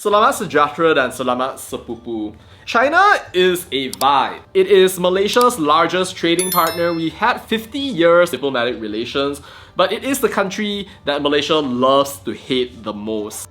Selamat sejahtera dan selamat sepupu. China is a vibe. It is Malaysia's largest trading partner. We had 50 years diplomatic relations, but it is the country that Malaysia loves to hate the most.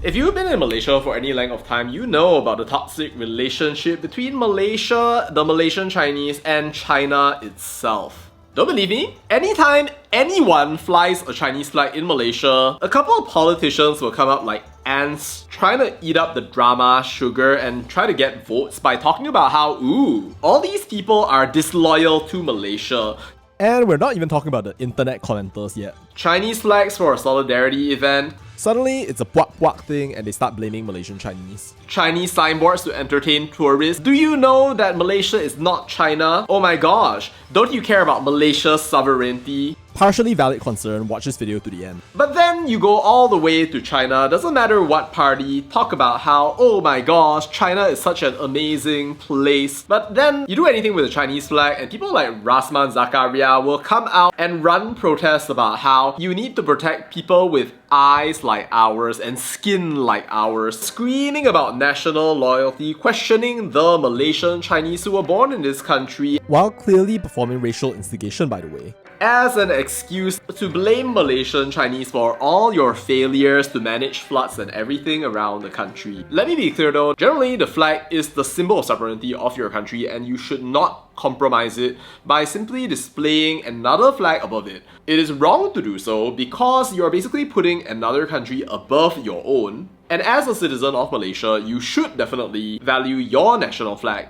If you've been in Malaysia for any length of time, you know about the toxic relationship between Malaysia, the Malaysian Chinese, and China itself. Don't believe me? Anytime anyone flies a Chinese flag in Malaysia, a couple of politicians will come up like ants, trying to eat up the drama, sugar, and try to get votes by talking about how, ooh, all these people are disloyal to Malaysia. And we're not even talking about the internet commenters yet. Chinese flags for a solidarity event. Suddenly, it's a puak thing and they start blaming Malaysian Chinese. Chinese signboards to entertain tourists. Do you know that Malaysia is not China? Oh my gosh, don't you care about Malaysia's sovereignty? Partially valid concern, watch this video to the end. But then you go all the way to China, doesn't matter what party, talk about how, oh my gosh, China is such an amazing place. But then you do anything with the Chinese flag and people like Razman Zakaria will come out and run protests about how you need to protect people with eyes like ours and skin like ours, screaming about national loyalty, questioning the Malaysian Chinese who were born in this country, while clearly performing racial instigation, by the way, as an excuse to blame Malaysian Chinese for all your failures to manage floods and everything around the country. Let me be clear though, generally the flag is the symbol of sovereignty of your country and you should not compromise it by simply displaying another flag above it. It is wrong to do so because you are basically putting another country above your own. And as a citizen of Malaysia, you should definitely value your national flag.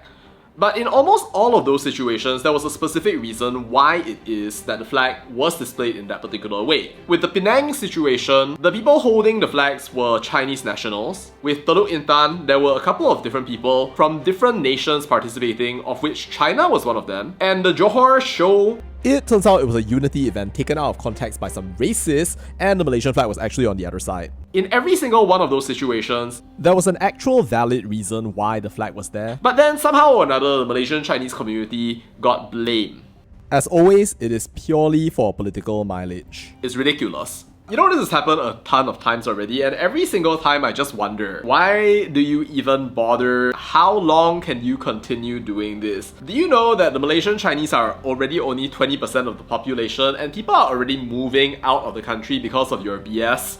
But in almost all of those situations, there was a specific reason why it is that the flag was displayed in that particular way. With the Penang situation, the people holding the flags were Chinese nationals. With Teluk Intan, there were a couple of different people from different nations participating, of which China was one of them. And the Johor show, it turns out it was a unity event taken out of context by some racists, and the Malaysian flag was actually on the other side. In every single one of those situations, there was an actual valid reason why the flag was there. But then somehow or another, the Malaysian Chinese community got blamed. As always, it is purely for political mileage. It's ridiculous. You know, this has happened a ton of times already, and every single time I just wonder, why do you even bother? How long can you continue doing this? Do you know that the Malaysian Chinese are already only 20% of the population and people are already moving out of the country because of your BS?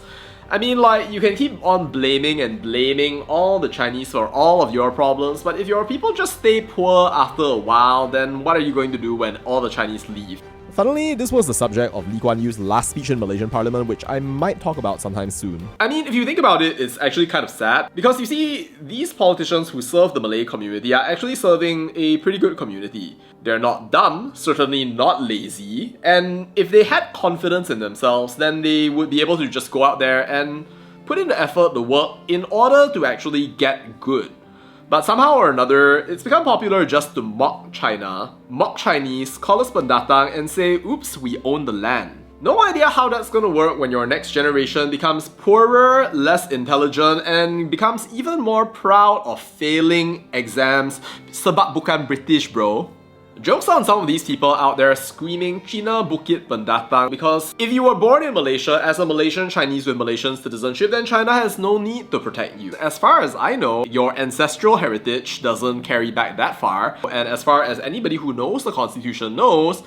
I mean, like, you can keep on blaming all the Chinese for all of your problems, but if your people just stay poor after a while, then what are you going to do when all the Chinese leave? Funnily, this was the subject of Lee Kuan Yew's last speech in Malaysian Parliament, which I might talk about sometime soon. I mean, if you think about it, it's actually kind of sad. Because you see, these politicians who serve the Malay community are actually serving a pretty good community. They're not dumb, certainly not lazy, and if they had confidence in themselves, then they would be able to just go out there and put in the effort, the work, in order to actually get good. But somehow or another, it's become popular just to mock China, mock Chinese, call us pendatang, and say, oops, we own the land. No idea how that's gonna work when your next generation becomes poorer, less intelligent, and becomes even more proud of failing exams. Sebab bukan British, bro. Jokes on some of these people out there screaming Cina Bukit Pendatang, because if you were born in Malaysia as a Malaysian Chinese with Malaysian citizenship, then China has no need to protect you. As far as I know, your ancestral heritage doesn't carry back that far, and as far as anybody who knows the constitution knows,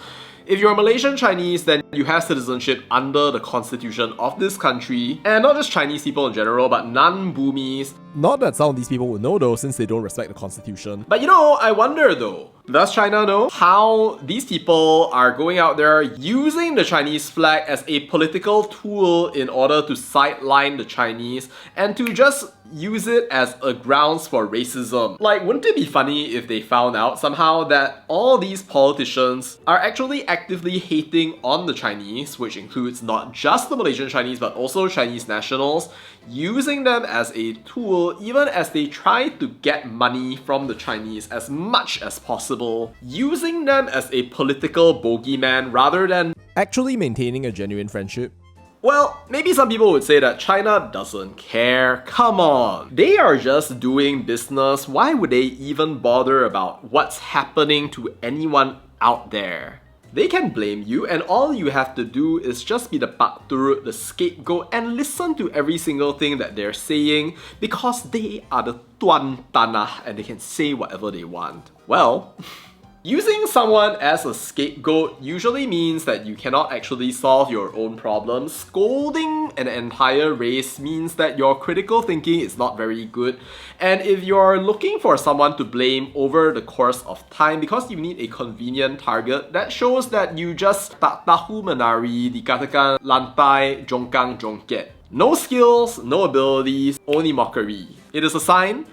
if you're Malaysian Chinese, then you have citizenship under the constitution of this country, and not just Chinese people in general, but non-bumis. Not that some of these people would know though, since they don't respect the constitution. But you know, I wonder though, does China know how these people are going out there using the Chinese flag as a political tool in order to sideline the Chinese and to just use it as a grounds for racism? Like, wouldn't it be funny if they found out somehow that all these politicians are actually actively hating on the Chinese, which includes not just the Malaysian Chinese but also Chinese nationals, using them as a tool even as they try to get money from the Chinese as much as possible, using them as a political bogeyman rather than actually maintaining a genuine friendship? Well, maybe some people would say that China doesn't care. Come on. They are just doing business. Why would they even bother about what's happening to anyone out there? They can blame you, and all you have to do is just be the pak turut, the scapegoat, and listen to every single thing that they're saying because they are the Tuan tanah and they can say whatever they want. Well, using someone as a scapegoat usually means that you cannot actually solve your own problems. Scolding an entire race means that your critical thinking is not very good. And if you're looking for someone to blame over the course of time because you need a convenient target, that shows that you just tak tahu menari, dikatakan lantai jongkang jongket. No skills, no abilities, only mockery. It is a sign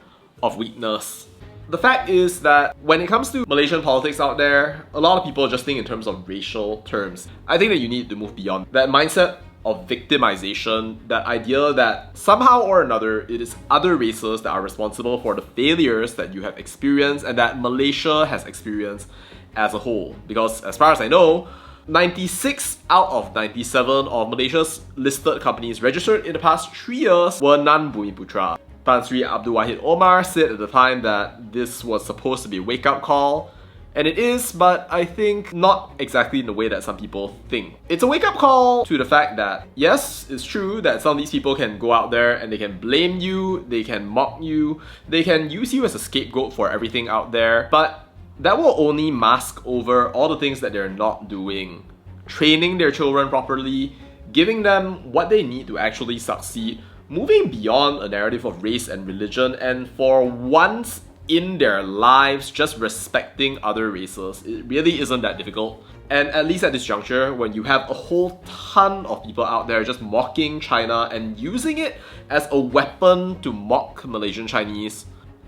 of weakness. The fact is that when it comes to Malaysian politics out there, a lot of people just think in terms of racial terms. I think that you need to move beyond that mindset of victimization, that idea that somehow or another it is other races that are responsible for the failures that you have experienced and that Malaysia has experienced as a whole. Because as far as I know, 96 out of 97 of Malaysia's listed companies registered in the past 3 years were non-bumiputera. Tan Sri Abdul Wahid Omar said at the time that this was supposed to be a wake-up call, and it is, but I think not exactly in the way that some people think. It's a wake-up call to the fact that, yes, it's true that some of these people can go out there and they can blame you, they can mock you, they can use you as a scapegoat for everything out there, but that will only mask over all the things that they're not doing. Training their children properly, giving them what they need to actually succeed, moving beyond a narrative of race and religion, and for once in their lives just respecting other races. It really isn't that difficult. And at least at this juncture, when you have a whole ton of people out there just mocking China and using it as a weapon to mock Malaysian Chinese,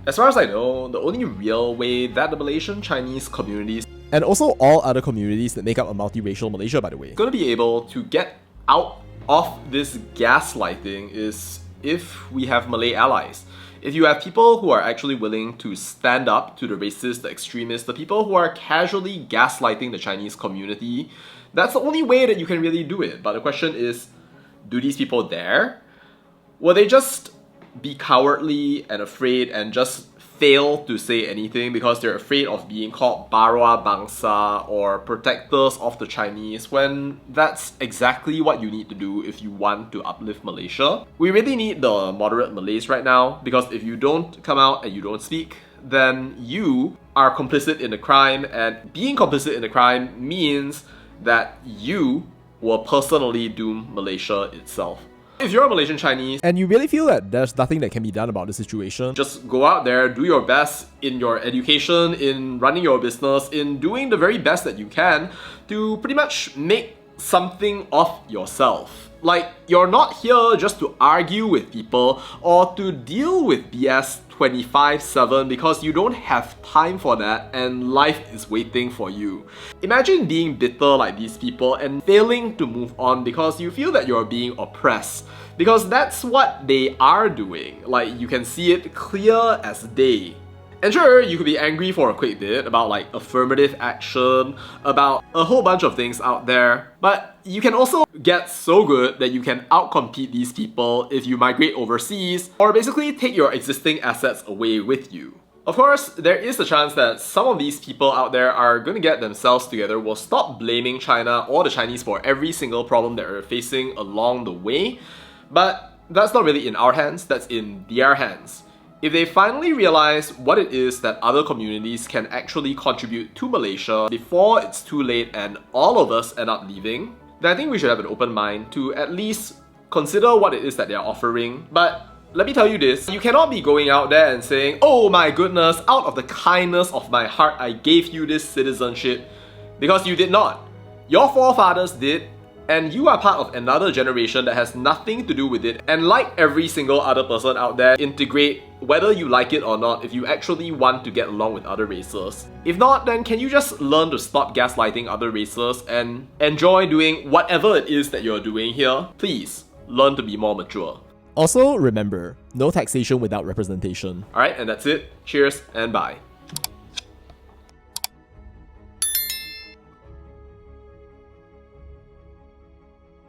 as far as I know, the only real way that the Malaysian Chinese communities, and also all other communities that make up a multiracial Malaysia, by the way, is going to be able to get out of this gaslighting is if we have Malay allies. If you have people who are actually willing to stand up to the racists, the extremists, the people who are casually gaslighting the Chinese community, that's the only way that you can really do it. But the question is, do these people dare? Will they just be cowardly and afraid and just fail to say anything because they're afraid of being called Barwa Bangsa or protectors of the Chinese, when that's exactly what you need to do if you want to uplift Malaysia? We really need the moderate Malays right now, because if you don't come out and you don't speak, then you are complicit in the crime, and being complicit in the crime means that you will personally doom Malaysia itself. If you're a Malaysian Chinese and you really feel that there's nothing that can be done about the situation, just go out there, do your best in your education, in running your business, in doing the very best that you can to pretty much make something of yourself. Like, you're not here just to argue with people or to deal with BS 24/7 because you don't have time for that and life is waiting for you. Imagine being bitter like these people and failing to move on because you feel that you're being oppressed. Because that's what they are doing. Like, you can see it clear as day. And sure, you could be angry for a quick bit about like affirmative action, about a whole bunch of things out there, but you can also get so good that you can outcompete these people if you migrate overseas, or basically take your existing assets away with you. Of course, there is a chance that some of these people out there are going to get themselves together, will stop blaming China or the Chinese for every single problem that we're facing along the way, but that's not really in our hands, that's in their hands. If they finally realize what it is that other communities can actually contribute to Malaysia before it's too late and all of us end up leaving, then I think we should have an open mind to at least consider what it is that they're offering. But let me tell you this, you cannot be going out there and saying, oh my goodness, out of the kindness of my heart, I gave you this citizenship, because you did not. Your forefathers did, and you are part of another generation that has nothing to do with it. And like every single other person out there, integrate whether you like it or not if you actually want to get along with other races. If not, then can you just learn to stop gaslighting other races and enjoy doing whatever it is that you're doing here? Please, learn to be more mature. also remember, no taxation without representation. Alright, and that's it. Cheers and bye.